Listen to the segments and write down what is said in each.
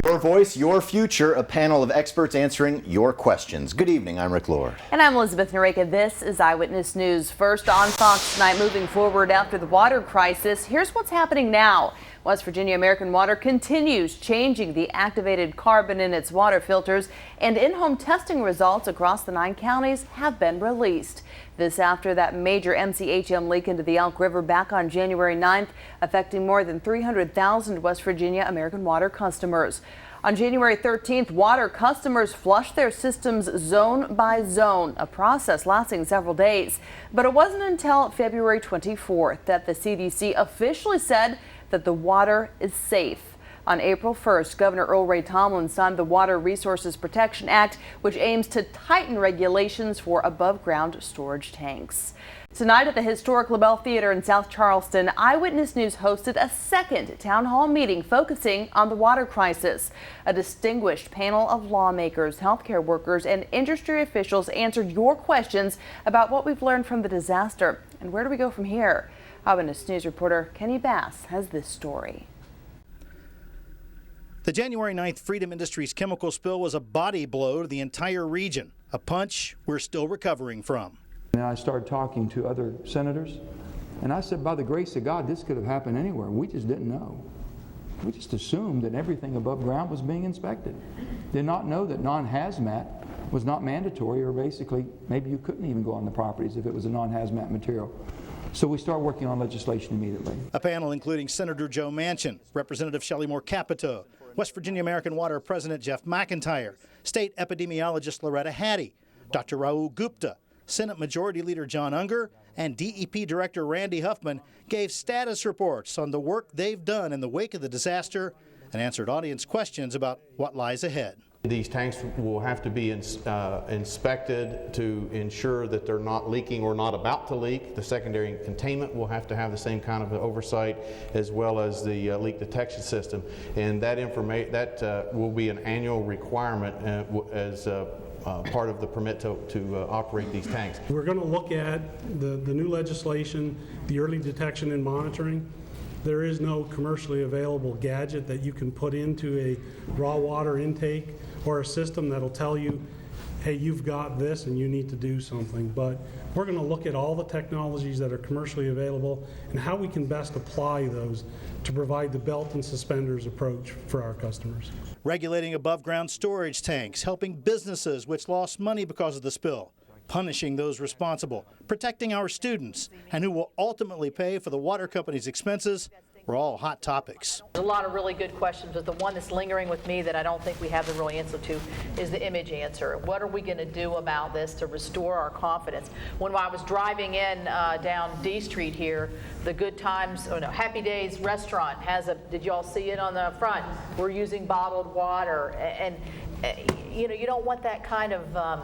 Your voice, your future, a panel of experts answering your questions. Good evening, I'm Rick Lord. And I'm Elizabeth Nareka. This is Eyewitness News. First on Fox tonight, moving forward after the water crisis, here's what's happening now. West Virginia American Water continues changing the activated carbon in its water filters, and in-home testing results across the 9 counties have been released. This after that major MCHM leak into the Elk River back on January 9th, affecting more than 300,000 West Virginia American Water customers. On January 13th, water customers flushed their systems zone by zone, a process lasting several days. But it wasn't until February 24th that the CDC officially said that the water is safe. On April 1st, Governor Earl Ray Tomblin signed the Water Resources Protection Act, which aims to tighten regulations for above-ground storage tanks. Tonight at the historic LaBelle Theater in South Charleston, Eyewitness News hosted a second town hall meeting focusing on the water crisis. A distinguished panel of lawmakers, healthcare workers, and industry officials answered your questions about what we've learned from the disaster. And where do we go from here? Eyewitness News reporter Kenny Bass has this story. The January 9th Freedom Industries chemical spill was a body blow to the entire region, a punch we're still recovering from. And I started talking to other senators, and I said, by the grace of God, this could have happened anywhere. We just didn't know. We just assumed that everything above ground was being inspected. Did not know that non-hazmat was not mandatory, or basically maybe you couldn't even go on the properties if it was a non-hazmat material. So we started working on legislation immediately. A panel including Senator Joe Manchin, Representative Shelley Moore Capito, West Virginia American Water President Jeff McIntyre, State Epidemiologist Loretta Hattie, Dr. Rahul Gupta, Senate Majority Leader John Unger, and DEP Director Randy Huffman gave status reports on the work they've done in the wake of the disaster and answered audience questions about what lies ahead. These tanks will have to be inspected to ensure that they're not leaking or not about to leak. The secondary containment will have to have the same kind of oversight, as well as the leak detection system. And that will be an annual requirement as part of the permit to operate these tanks. We're going to look at the new legislation, the early detection and monitoring. There is no commercially available gadget that you can put into a raw water intake or a system that'll tell you, hey, you've got this and you need to do something. But we're going to look at all the technologies that are commercially available and how we can best apply those to provide the belt and suspenders approach for our customers. Regulating above-ground storage tanks, helping businesses which lost money because of the spill, punishing those responsible, protecting our students, and who will ultimately pay for the water company's expenses were all hot topics. There's a lot of really good questions, but the one that's lingering with me that I don't think we have the real answer to is the image answer. What are we going to do about this to restore our confidence? When I was driving in down D Street here, the Good Times, Happy Days restaurant has did y'all see it on the front? We're using bottled water, and you don't want that kind of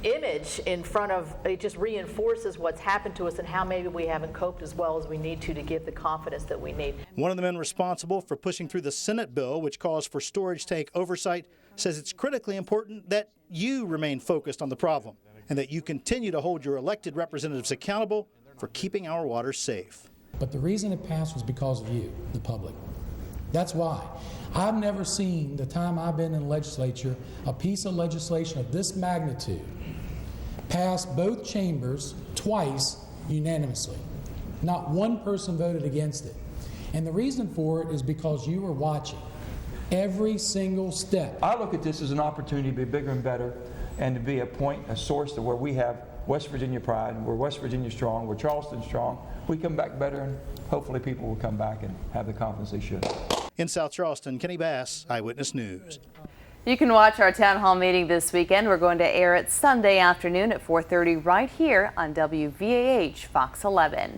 image in front of, it just reinforces what's happened to us and how maybe we haven't coped as well as we need to give the confidence that we need. One of the men responsible for pushing through the Senate bill, which calls for storage tank oversight, says it's critically important that you remain focused on the problem and that you continue to hold your elected representatives accountable for keeping our water safe. But the reason it passed was because of you, the public. That's why. I've never seen, the time I've been in the legislature, a piece of legislation of this magnitude pass both chambers twice unanimously. Not one person voted against it. And the reason for it is because you were watching every single step. I look at this as an opportunity to be bigger and better and to be a source to where we have West Virginia pride, and we're West Virginia strong, we're Charleston strong. We come back better, and hopefully people will come back and have the confidence they should. In South Charleston, Kenny Bass, Eyewitness News. You can watch our town hall meeting this weekend. We're going to air it Sunday afternoon at 4:30 right here on WVAH Fox 11.